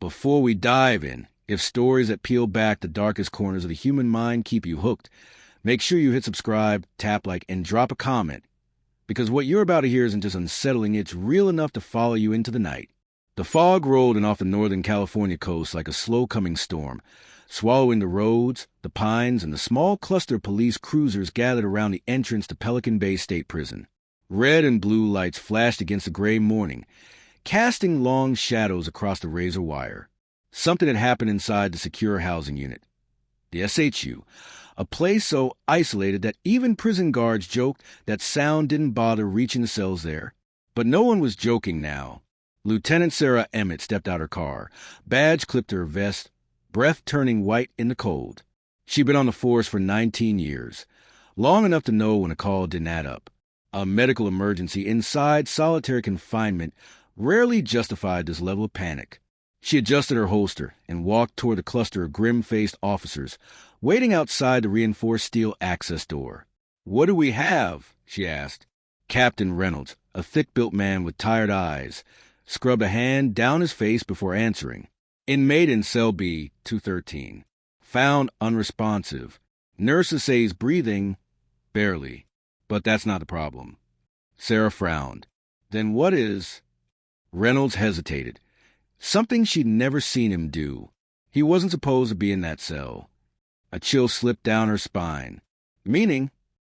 Before we dive in, if stories that peel back the darkest corners of the human mind keep you hooked, make sure you hit subscribe, tap like, and drop a comment. Because what you're about to hear isn't just unsettling, it's real enough to follow you into the night. The fog rolled in off the northern California coast like a slow-coming storm, swallowing the roads, the pines, and the small cluster of police cruisers gathered around the entrance to Pelican Bay State Prison. Red and blue lights flashed against the gray morning, casting long shadows across the razor wire. Something had happened inside the secure housing unit. The SHU, a place so isolated that even prison guards joked that sound didn't bother reaching the cells there. But no one was joking now. Lieutenant Sarah Emmett stepped out her car, badge clipped to her vest, breath turning white in the cold. She'd been on the force for 19 years, long enough to know when a call didn't add up. A medical emergency inside solitary confinement rarely justified this level of panic. She adjusted her holster and walked toward the cluster of grim-faced officers waiting outside the reinforced steel access door. "What do we have?" she asked. Captain Reynolds, a thick-built man with tired eyes, scrubbed a hand down his face before answering. "Inmate in cell B, 213. Found unresponsive. Nurses say he's breathing, barely. But that's not the problem." Sarah frowned. "Then what is—" Reynolds hesitated. Something she'd never seen him do. He wasn't supposed to be in that cell. A chill slipped down her spine. Meaning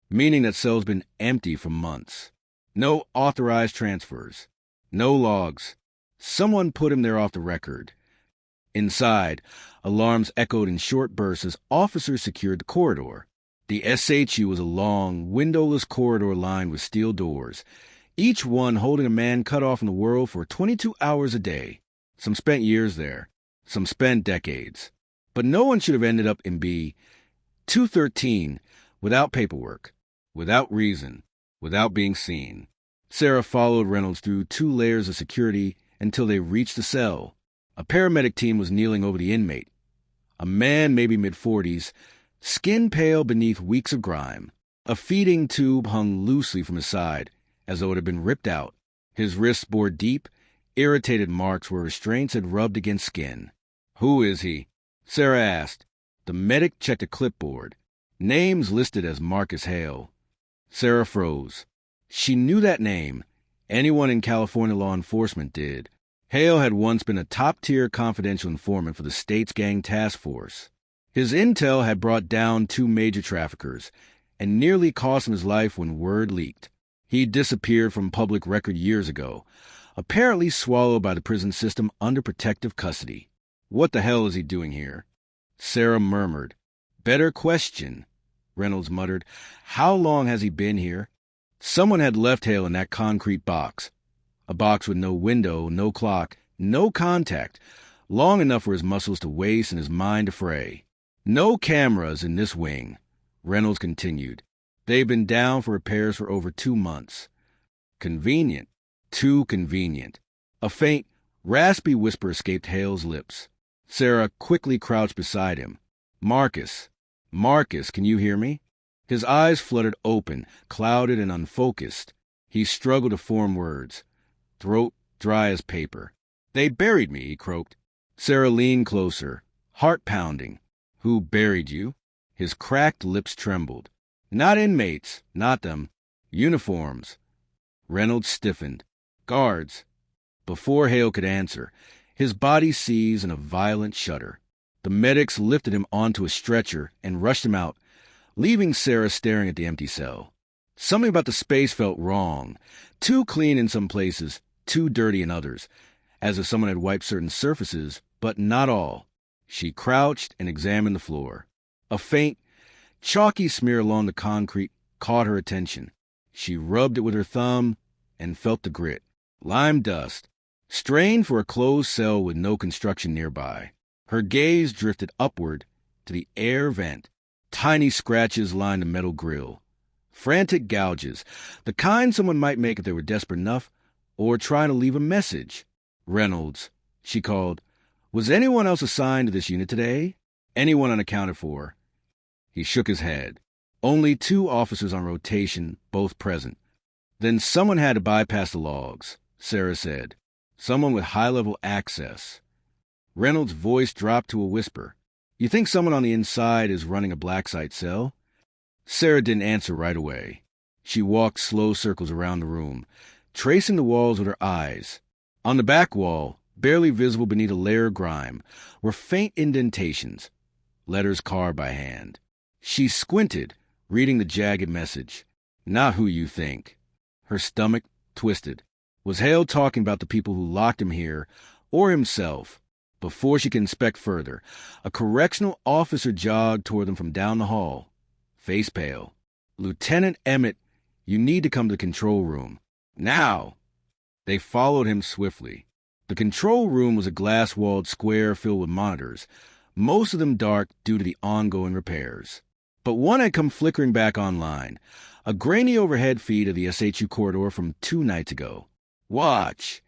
that cell's been empty for months. No authorized transfers. No logs. Someone put him there off the record. Inside, alarms echoed in short bursts as officers secured the corridor. The SHU was a long, windowless corridor lined with steel doors, each one holding a man cut off from the world for 22 hours a day. Some spent years there, some spent decades. But no one should have ended up in B 213 without paperwork, without reason, without being seen. Sarah followed Reynolds through 2 layers of security until they reached the cell. A paramedic team was kneeling over the inmate. A man, maybe mid-40s, skin pale beneath weeks of grime. A feeding tube hung loosely from his side, as though it had been ripped out. His wrists bore deep, irritated marks where restraints had rubbed against skin. "Who is he?" Sarah asked. The medic checked a clipboard. Names listed as Marcus Hale. Sarah froze. She knew that name. Anyone in California law enforcement did. Hale had once been a top-tier confidential informant for the state's gang task force. His intel had brought down 2 major traffickers and nearly cost him his life when word leaked. He disappeared from public record years ago, apparently swallowed by the prison system under protective custody. "What the hell is he doing here?" Sarah murmured. "Better question," Reynolds muttered. "How long has he been here?" Someone had left Hale in that concrete box. A box with no window, no clock, no contact, long enough for his muscles to waste and his mind to fray. "No cameras in this wing," Reynolds continued. "They've been down for repairs for over 2 months. Convenient. Too convenient." A faint, raspy whisper escaped Hale's lips. Sarah quickly crouched beside him. Marcus, can you hear me?" His eyes fluttered open, clouded and unfocused. He struggled to form words, throat dry as paper. "They buried me," he croaked. Sarah leaned closer, heart pounding. "Who buried you?" His cracked lips trembled. "Not inmates, not them. Uniforms." Reynolds stiffened. "Guards." Before Hale could answer, his body seized in a violent shudder. The medics lifted him onto a stretcher and rushed him out, leaving Sarah staring at the empty cell. Something about the space felt wrong. Too clean in some places, too dirty in others, as if someone had wiped certain surfaces, but not all. She crouched and examined the floor. A faint, chalky smear along the concrete caught her attention. She rubbed it with her thumb and felt the grit. Lime dust. Strained for a closed cell with no construction nearby. Her gaze drifted upward to the air vent. Tiny scratches lined the metal grill. Frantic gouges, the kind someone might make if they were desperate enough, or trying to leave a message. "Reynolds," she called. "Was anyone else assigned to this unit today? Anyone unaccounted for?" He shook his head. Only 2 officers on rotation, both present. "Then someone had to bypass the logs," Sarah said. "Someone with high-level access." Reynolds' voice dropped to a whisper. You think someone on the inside is running a black site cell? Sarah didn't answer right away. She walked slow circles around the room, tracing the walls with her eyes. On the back wall, barely visible beneath a layer of grime, were faint indentations, letters carved by hand. She squinted, reading the jagged message. Not who you think. Her stomach twisted. Was Hale talking about the people who locked him here, or himself? Before she could inspect further, a correctional officer jogged toward them from down the hall, face pale. Lieutenant Emmett, you need to come to the control room. Now! They followed him swiftly. The control room was a glass-walled square filled with monitors, most of them dark due to the ongoing repairs. But one had come flickering back online, a grainy overhead feed of the SHU corridor from 2 nights ago. Watch,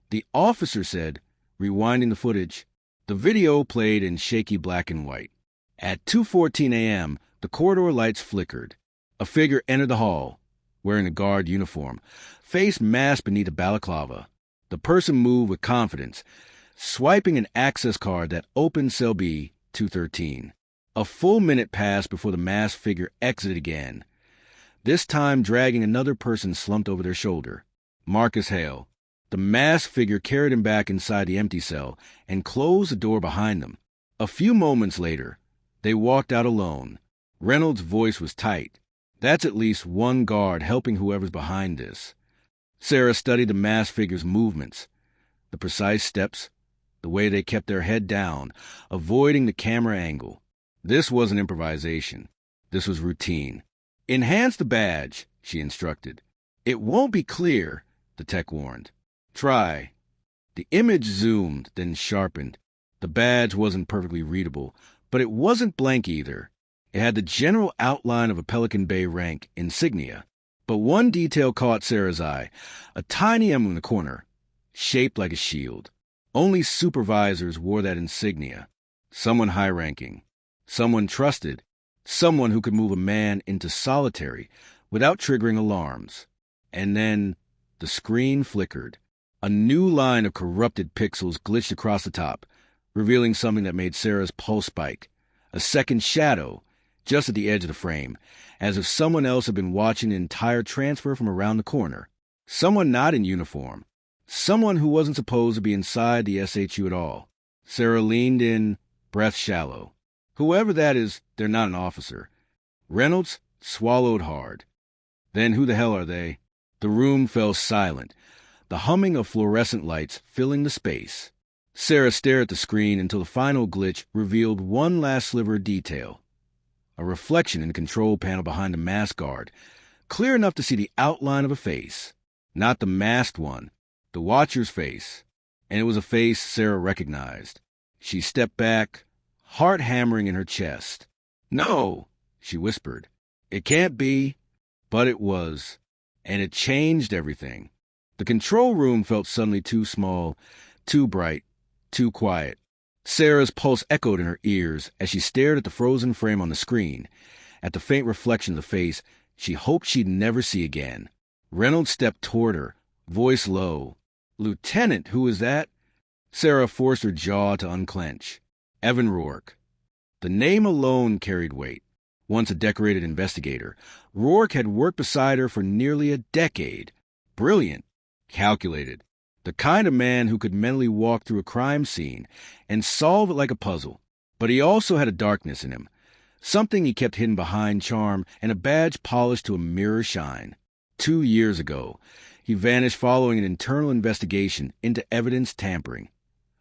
the officer said, rewinding the footage. The video played in shaky black and white. At 2:14 a.m., the corridor lights flickered. A figure entered the hall, wearing a guard uniform, face masked beneath a balaclava. The person moved with confidence, swiping an access card that opened cell B 213. A full minute passed before the masked figure exited again, this time dragging another person slumped over their shoulder. Marcus Hale. The masked figure carried him back inside the empty cell and closed the door behind them. A few moments later, they walked out alone. Reynolds' voice was tight. That's at least one guard helping whoever's behind this. Sarah studied the masked figure's movements, the precise steps, the way they kept their head down, avoiding the camera angle. This wasn't improvisation. This was routine. Enhance the badge, she instructed. It won't be clear, the tech warned. Try. The image zoomed, then sharpened. The badge wasn't perfectly readable, but it wasn't blank either. It had the general outline of a Pelican Bay rank insignia. But one detail caught Sarah's eye, a tiny emblem in the corner, shaped like a shield. Only supervisors wore that insignia. Someone high-ranking, someone trusted, someone who could move a man into solitary without triggering alarms. And then the screen flickered. A new line of corrupted pixels glitched across the top, revealing something that made Sarah's pulse spike. A second shadow, just at the edge of the frame, as if someone else had been watching the entire transfer from around the corner. Someone not in uniform. Someone who wasn't supposed to be inside the SHU at all. Sarah leaned in, breath shallow. Whoever that is, they're not an officer. Reynolds swallowed hard. Then who the hell are they? The room fell silent, the humming of fluorescent lights filling the space. Sarah stared at the screen until the final glitch revealed one last sliver of detail. A reflection in the control panel behind the masked guard, clear enough to see the outline of a face. Not the masked one, the watcher's face. And it was a face Sarah recognized. She stepped back, heart hammering in her chest. No, she whispered. It can't be. But it was. And it changed everything. The control room felt suddenly too small, too bright, too quiet. Sarah's pulse echoed in her ears as she stared at the frozen frame on the screen, at the faint reflection of the face she hoped she'd never see again. Reynolds stepped toward her, voice low. Lieutenant, who is that? Sarah forced her jaw to unclench. Evan Rourke. The name alone carried weight. Once a decorated investigator, Rourke had worked beside her for nearly a decade. Brilliant. Calculated. The kind of man who could mentally walk through a crime scene and solve it like a puzzle. But he also had a darkness in him, something he kept hidden behind charm and a badge polished to a mirror shine. 2 years ago, he vanished following an internal investigation into evidence tampering.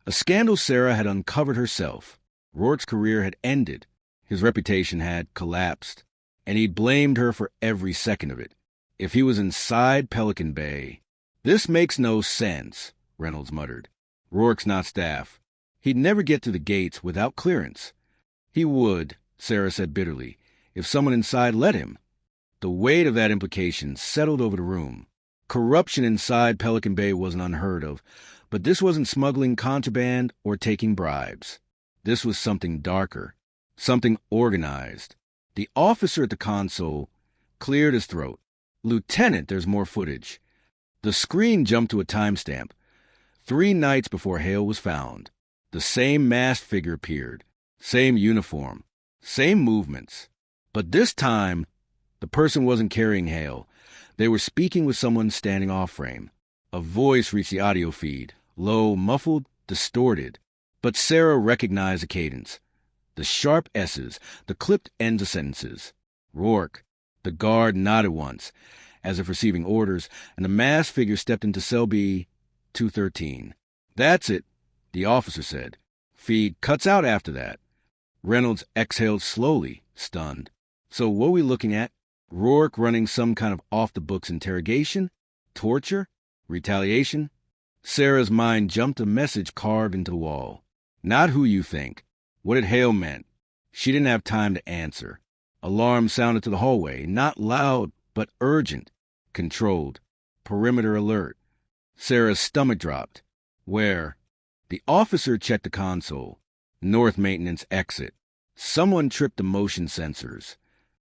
A scandal Sarah had uncovered herself. Rourke's career had ended. His reputation had collapsed, and he'd blamed her for every second of it. If he was inside Pelican Bay... This makes no sense, Reynolds muttered. Rourke's not staff. He'd never get to the gates without clearance. He would, Sarah said bitterly, if someone inside let him. The weight of that implication settled over the room. Corruption inside Pelican Bay wasn't unheard of, but this wasn't smuggling contraband or taking bribes. This was something darker, something organized. The officer at the console cleared his throat. Lieutenant, there's more footage. The screen jumped to a timestamp, 3 nights before Hale was found. The same masked figure appeared, same uniform, same movements. But this time, the person wasn't carrying Hale. They were speaking with someone standing off-frame. A voice reached the audio feed, low, muffled, distorted. But Sarah recognized the cadence. The sharp S's, the clipped ends of sentences. Rourke. The guard nodded once, as if receiving orders, and the masked figure stepped into cell B 213. That's it, the officer said. Feed cuts out after that. Reynolds exhaled slowly, stunned. So what are we looking at? Rourke running some kind of off-the-books interrogation? Torture? Retaliation? Sarah's mind jumped a message carved into the wall. Not who you think. What it Hale meant. She didn't have time to answer. Alarm sounded to the hallway, not loud, but urgent, controlled. Perimeter alert. Sarah's stomach dropped. Where? The officer checked the console. North maintenance exit. Someone tripped the motion sensors.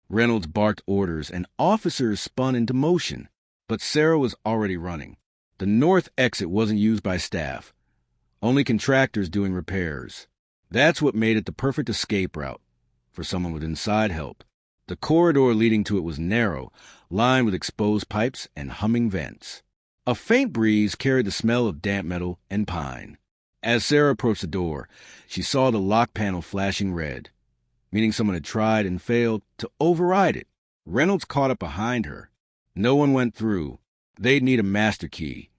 Reynolds barked orders, and officers spun into motion. But Sarah was already running. The north exit wasn't used by staff. Only contractors doing repairs. That's what made it the perfect escape route for someone with inside help. The corridor leading to it was narrow, lined with exposed pipes and humming vents. A faint breeze carried the smell of damp metal and pine. As Sarah approached the door, she saw the lock panel flashing red, meaning someone had tried and failed to override it. Reynolds caught up behind her. No one went through. They'd need a master key.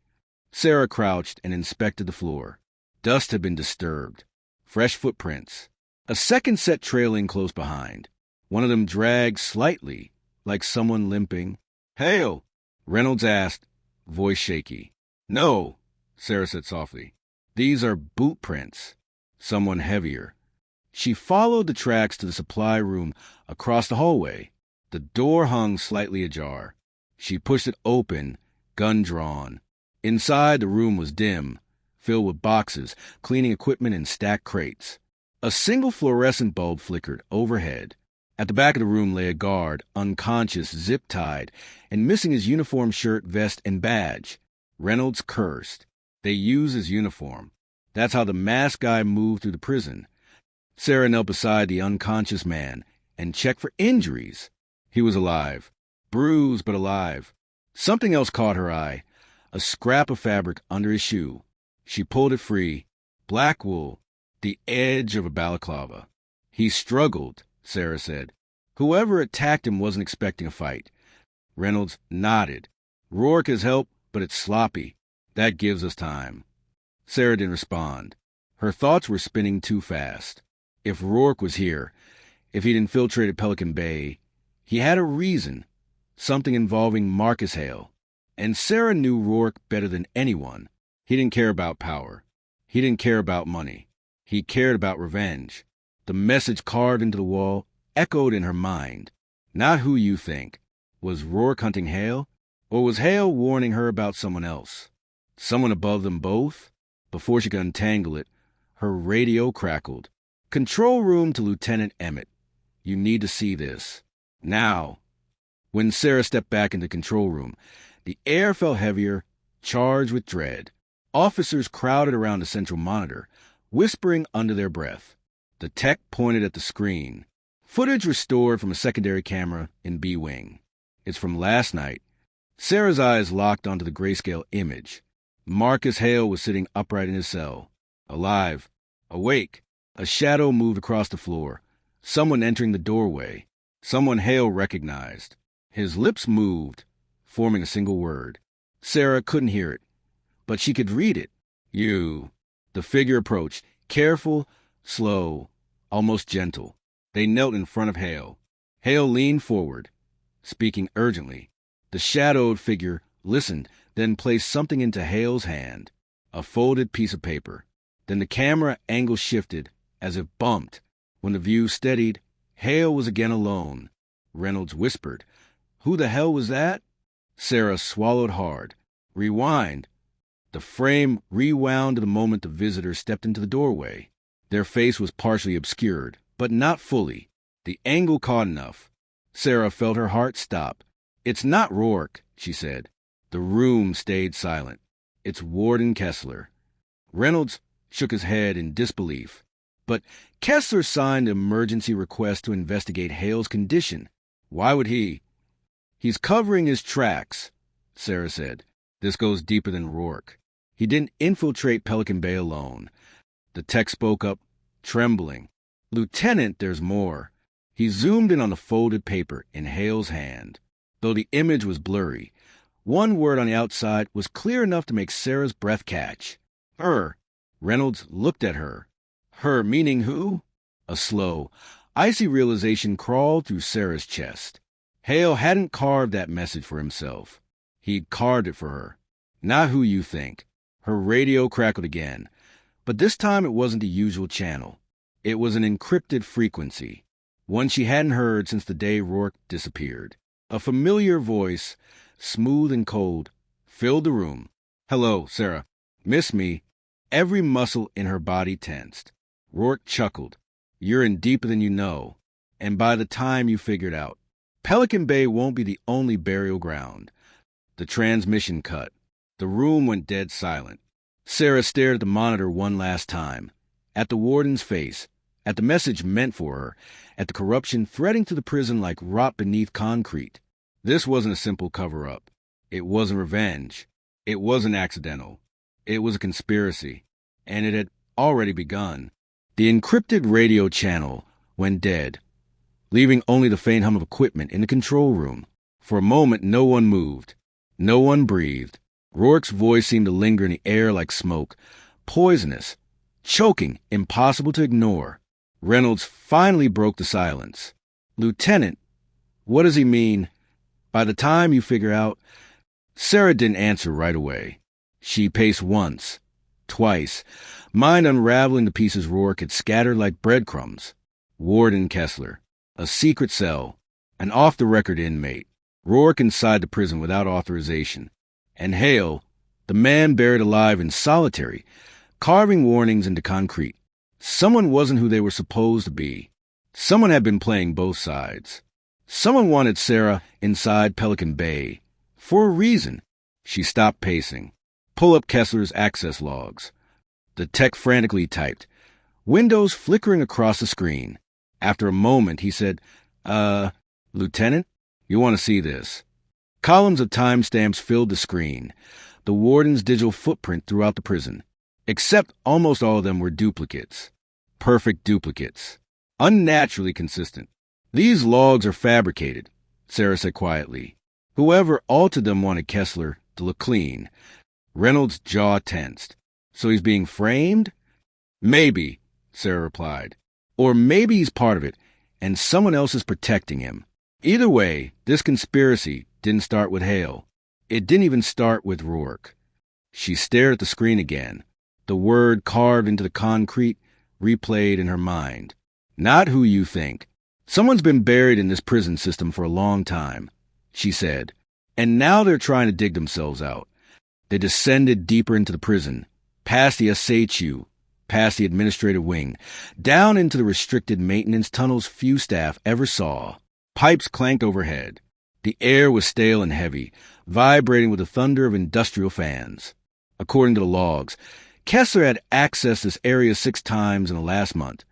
Sarah crouched and inspected the floor. Dust had been disturbed. Fresh footprints. A second set trailing close behind. One of them dragged slightly, like someone limping. Hale, Reynolds asked, voice shaky. No, Sarah said softly. These are boot prints. Someone heavier. She followed the tracks to the supply room across the hallway. The door hung slightly ajar. She pushed it open, gun drawn. Inside, the room was dim, filled with boxes, cleaning equipment, and stacked crates. A single fluorescent bulb flickered overhead. At the back of the room lay a guard, unconscious, zip-tied, and missing his uniform shirt, vest, and badge. Reynolds cursed. They used his uniform. That's how the masked guy moved through the prison. Sarah knelt beside the unconscious man and checked for injuries. He was alive. Bruised, but alive. Something else caught her eye. A scrap of fabric under his shoe. She pulled it free. Black wool. The edge of a balaclava. He struggled, Sarah said. Whoever attacked him wasn't expecting a fight. Reynolds nodded. Rourke has helped, but it's sloppy. That gives us time. Sarah didn't respond. Her thoughts were spinning too fast. If Rourke was here, if he'd infiltrated Pelican Bay, he had a reason. Something involving Marcus Hale. And Sarah knew Rourke better than anyone. He didn't care about power. He didn't care about money. He cared about revenge. The message carved into the wall echoed in her mind. Not who you think. Was Rourke hunting Hale? Or was Hale warning her about someone else? Someone above them both? Before she could untangle it, her radio crackled. Control room to Lieutenant Emmett. You need to see this. Now. When Sarah stepped back into the control room, the air felt heavier, charged with dread. Officers crowded around the central monitor, whispering under their breath. The tech pointed at the screen. Footage restored from a secondary camera in B Wing. It's from last night. Sarah's eyes locked onto the grayscale image. Marcus Hale was sitting upright in his cell. Alive. Awake. A shadow moved across the floor. Someone entering the doorway. Someone Hale recognized. His lips moved, forming a single word. Sarah couldn't hear it, but she could read it. You. The figure approached, careful, slow, almost gentle. They knelt in front of Hale. Hale leaned forward, speaking urgently. The shadowed figure listened, then placed something into Hale's hand, a folded piece of paper. Then the camera angle shifted, as if bumped. When the view steadied, Hale was again alone. Reynolds whispered, "Who the hell was that?" Sarah swallowed hard. Rewind. The frame rewound to the moment the visitor stepped into the doorway. Their face was partially obscured, but not fully. The angle caught enough. Sarah felt her heart stop. "It's not Rourke," she said. The room stayed silent. "It's Warden Kessler." Reynolds, shook his head in disbelief. But Kessler signed an emergency request to investigate Hale's condition. Why would he? He's covering his tracks, Sarah said. This goes deeper than Rourke. He didn't infiltrate Pelican Bay alone. The tech spoke up, trembling. Lieutenant, there's more. He zoomed in on the folded paper in Hale's hand. Though the image was blurry, one word on the outside was clear enough to make Sarah's breath catch. Her. Reynolds looked at her. Her meaning who? A slow, icy realization crawled through Sarah's chest. Hale hadn't carved that message for himself. He'd carved it for her. Not who you think. Her radio crackled again. But this time it wasn't the usual channel. It was an encrypted frequency, one she hadn't heard since the day Rourke disappeared. A familiar voice, smooth and cold, filled the room. Hello, Sarah. Miss me? Every muscle in her body tensed. Rourke chuckled. You're in deeper than you know. And by the time you figured out, Pelican Bay won't be the only burial ground. The transmission cut. The room went dead silent. Sarah stared at the monitor one last time. At the warden's face. At the message meant for her. At the corruption threading through the prison like rot beneath concrete. This wasn't a simple cover-up. It wasn't revenge. It wasn't accidental. It was a conspiracy. And it had already begun. The encrypted radio channel went dead, leaving only the faint hum of equipment in the control room. For a moment, no one moved. No one breathed. Rourke's voice seemed to linger in the air like smoke, poisonous, choking, impossible to ignore. Reynolds finally broke the silence. Lieutenant, what does he mean? By the time you figure out... Sarah didn't answer right away. She paced once, twice, mind unraveling the pieces Rourke had scattered like breadcrumbs. Warden Kessler, a secret cell, an off-the-record inmate, Rourke inside the prison without authorization, and Hale, the man buried alive in solitary, carving warnings into concrete. Someone wasn't who they were supposed to be. Someone had been playing both sides. Someone wanted Sarah inside Pelican Bay. For a reason. She stopped pacing. Pull up Kessler's access logs. The tech frantically typed, windows flickering across the screen. After a moment, he said, Lieutenant, you want to see this? Columns of timestamps filled the screen, the warden's digital footprint throughout the prison. Except almost all of them were duplicates. Perfect duplicates. Unnaturally consistent. These logs are fabricated, Sarah said quietly. Whoever altered them wanted Kessler to look clean. Reynolds' jaw tensed. So he's being framed? Maybe, Sarah replied. Or maybe he's part of it, and someone else is protecting him. Either way, this conspiracy didn't start with Hale. It didn't even start with Rourke. She stared at the screen again. The word carved into the concrete replayed in her mind. Not who you think. Someone's been buried in this prison system for a long time, she said. And now they're trying to dig themselves out. They descended deeper into the prison, past the SHU, past the administrative wing, down into the restricted maintenance tunnels few staff ever saw. Pipes clanked overhead. The air was stale and heavy, vibrating with the thunder of industrial fans. According to the logs, Kessler had accessed this area 6 times in the last month,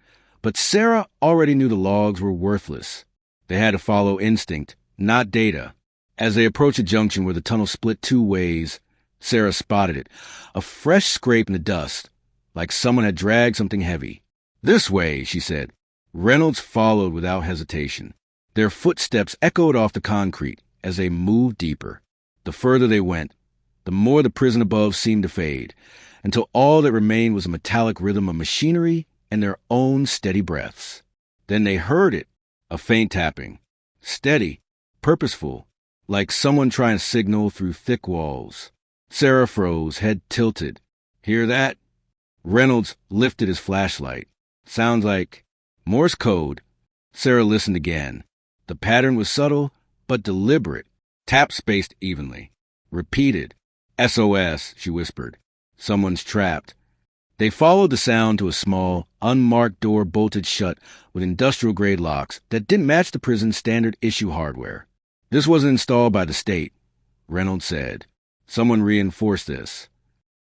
but Sarah already knew the logs were worthless. They had to follow instinct, not data. As they approached a junction where the tunnel split 2 ways, Sarah spotted it, a fresh scrape in the dust, like someone had dragged something heavy. This way, she said. Reynolds followed without hesitation. Their footsteps echoed off the concrete as they moved deeper. The further they went, the more the prison above seemed to fade, until all that remained was a metallic rhythm of machinery and their own steady breaths. Then they heard it, a faint tapping, steady, purposeful, like someone trying to signal through thick walls. Sarah froze, head tilted. Hear that? Reynolds lifted his flashlight. Sounds like Morse code. Sarah listened again. The pattern was subtle, but deliberate. Taps spaced evenly. Repeated. SOS, she whispered. Someone's trapped. They followed the sound to a small, unmarked door bolted shut with industrial-grade locks that didn't match the prison's standard-issue hardware. This wasn't installed by the state, Reynolds said. Someone reinforced this.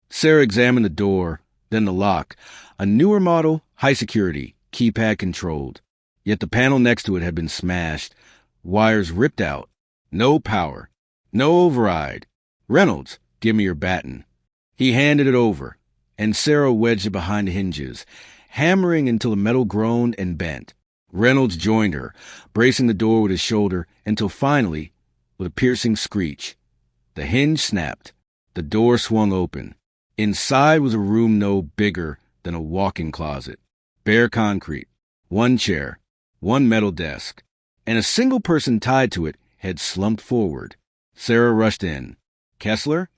Sarah examined the door, Then the lock. A newer model, high security, keypad controlled. Yet the panel next to it had been smashed, wires ripped out. No power. No override. Reynolds, give me your baton. He handed it over, and Sarah wedged it behind the hinges, hammering until the metal groaned and bent. Reynolds joined her, bracing the door with his shoulder until finally, with a piercing screech, the hinge snapped. The door swung open. Inside was a room no bigger than a walk-in closet. Bare concrete, one chair, one metal desk, and a single person tied to it had slumped forward. Sarah rushed in. Kessler?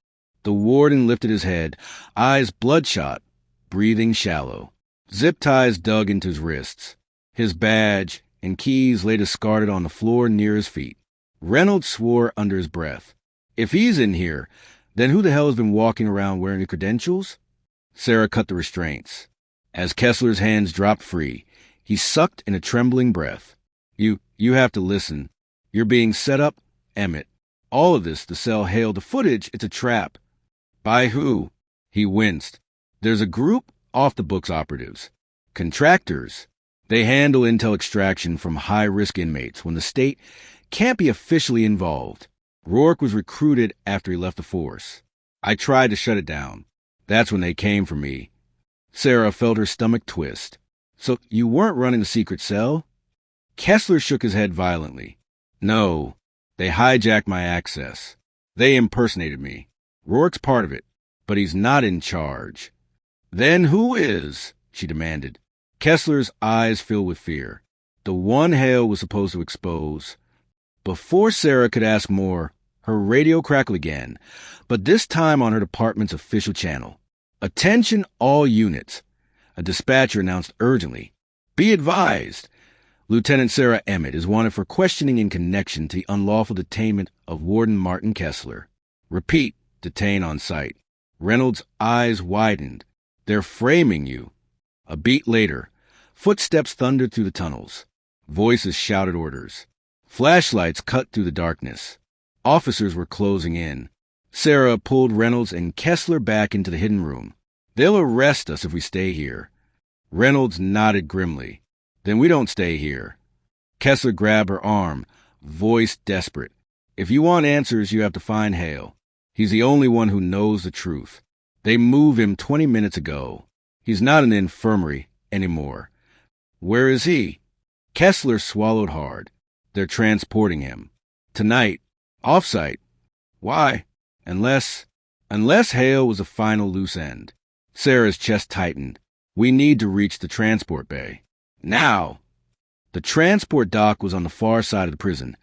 The warden lifted his head, eyes bloodshot, breathing shallow. Zip ties dug into his wrists. His badge and keys lay discarded on the floor near his feet. Reynolds swore under his breath. If he's in here, then who the hell has been walking around wearing the credentials? Sarah cut the restraints. As Kessler's hands dropped free, he sucked in a trembling breath. You have to listen. You're being set up, Emmett. All of this, the cell hailed. The footage, it's a trap. By who? He winced. There's a group off-the-books operatives. Contractors. They handle intel extraction from high-risk inmates when the state can't be officially involved. Rourke was recruited after he left the force. I tried to shut it down. That's when they came for me. Sarah felt her stomach twist. So you weren't running the secret cell? Kessler shook his head violently. No, they hijacked my access. They impersonated me. Rourke's part of it, but he's not in charge. Then who is? She demanded. Kessler's eyes filled with fear. The one Hale was supposed to expose. Before Sarah could ask more, her radio crackled again, but this time on her department's official channel. Attention all units. A dispatcher announced urgently. Be advised. Lieutenant Sarah Emmett is wanted for questioning in connection to the unlawful detainment of Warden Martin Kessler. Repeat, detain on sight. Reynolds' eyes widened. They're framing you. A beat later, footsteps thundered through the tunnels. Voices shouted orders. Flashlights cut through the darkness. Officers were closing in. Sarah pulled Reynolds and Kessler back into the hidden room. They'll arrest us if we stay here. Reynolds nodded grimly. Then we don't stay here. Kessler grabbed her arm, voice desperate. If you want answers, you have to find Hale. He's the only one who knows the truth. They moved him 20 minutes ago. He's not in the infirmary anymore. Where is he? Kessler swallowed hard. They're transporting him. Tonight. Off-site. Why? Unless Hale was a final loose end. Sarah's chest tightened. We need to reach the transport bay. Now! The transport dock was on the far side of the prison,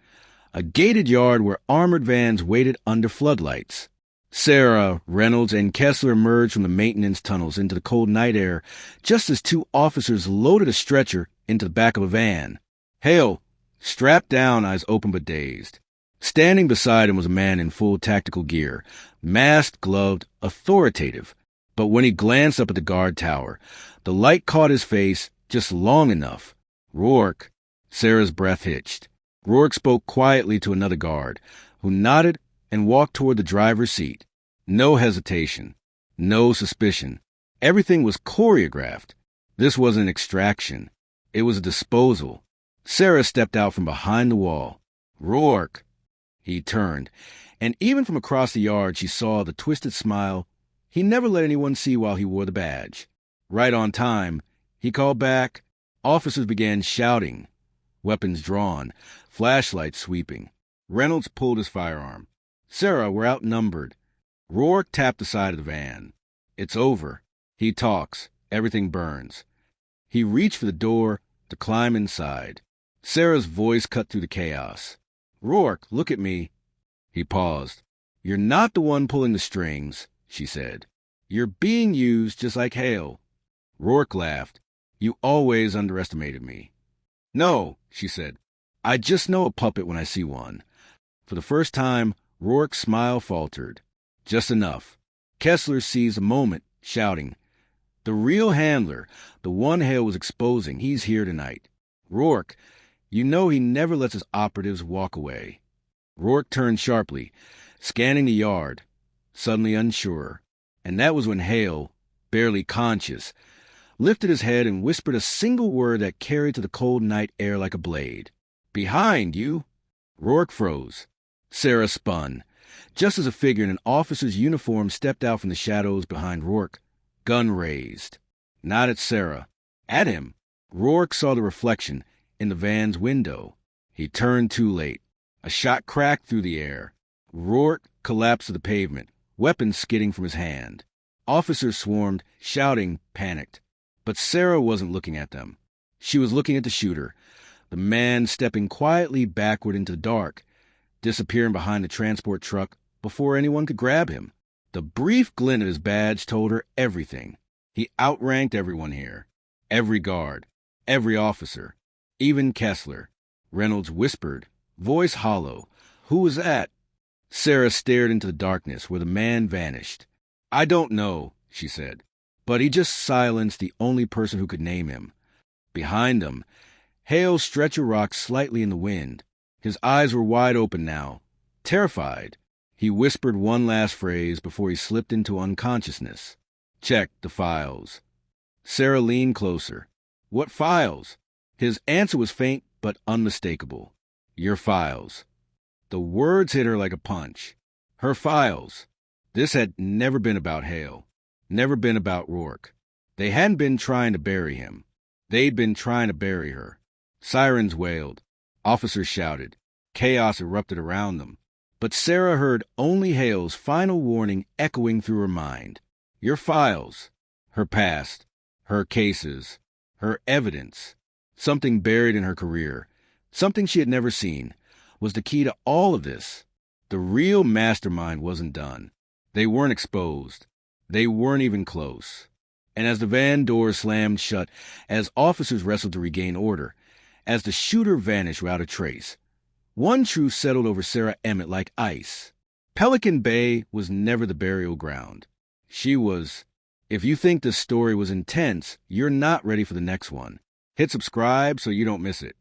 a gated yard where armored vans waited under floodlights. Sarah, Reynolds, and Kessler emerged from the maintenance tunnels into the cold night air just as two officers loaded a stretcher into the back of a van. Hale, strapped down, eyes open but dazed. Standing beside him was a man in full tactical gear, masked, gloved, authoritative. But when he glanced up at the guard tower, the light caught his face just long enough. Rourke. Sarah's breath hitched. Rourke spoke quietly to another guard, who nodded and walked toward the driver's seat. No hesitation. No suspicion. Everything was choreographed. This wasn't extraction. It was a disposal. Sarah stepped out from behind the wall. Rourke. He turned, and even from across the yard she saw the twisted smile he never let anyone see while he wore the badge. Right on time, he called back. Officers began shouting, weapons drawn, flashlights sweeping. Reynolds pulled his firearm. Sarah, we're outnumbered. Rourke tapped the side of the van. It's over. He talks. Everything burns. He reached for the door to climb inside. Sarah's voice cut through the chaos. Rourke, look at me. He paused. You're not the one pulling the strings, she said. You're being used just like Hale. Rourke laughed. You always underestimated me. No, she said. I just know a puppet when I see one. For the first time, Rourke's smile faltered. Just enough. Kessler seized a moment, shouting, The real handler, the one Hale was exposing, he's here tonight. Rourke, you know he never lets his operatives walk away. Rourke turned sharply, scanning the yard, suddenly unsure. And that was when Hale, barely conscious, lifted his head and whispered a single word that carried to the cold night air like a blade. "Behind you!" Rourke froze. Sarah spun, just as a figure in an officer's uniform stepped out from the shadows behind Rourke, gun raised. Not at Sarah. At him. Rourke saw the reflection in the van's window. He turned too late. A shot cracked through the air. Rourke collapsed to the pavement, weapons skidding from his hand. Officers swarmed, shouting, panicked. But Sarah wasn't looking at them. She was looking at the shooter, the man stepping quietly backward into the dark, disappearing behind the transport truck before anyone could grab him. The brief glint of his badge told her everything. He outranked everyone here. Every guard. Every officer. Even Kessler. Reynolds whispered, voice hollow. "Who was that?" Sarah stared into the darkness where the man vanished. "I don't know," she said. But he just silenced the only person who could name him. Behind them, Hale stretched a rock slightly in the wind. His eyes were wide open now, terrified. He whispered one last phrase before he slipped into unconsciousness. "Check the files." Sarah leaned closer. "What files?" His answer was faint but unmistakable. "Your files." The words hit her like a punch. Her files. This had never been about Hale. Never been about Rourke. They hadn't been trying to bury him. They'd been trying to bury her. Sirens wailed. Officers shouted. Chaos erupted around them. But Sarah heard only Hale's final warning echoing through her mind. Your files. Her past. Her cases. Her evidence. Something buried in her career. Something she had never seen. Was the key to all of this. The real mastermind wasn't done. They weren't exposed. They weren't even close. And as the van doors slammed shut, as officers wrestled to regain order, as the shooter vanished without a trace, one truth settled over Sarah Emmett like ice. Pelican Bay was never the burial ground. She was. If you think this story was intense, you're not ready for the next one. Hit subscribe so you don't miss it.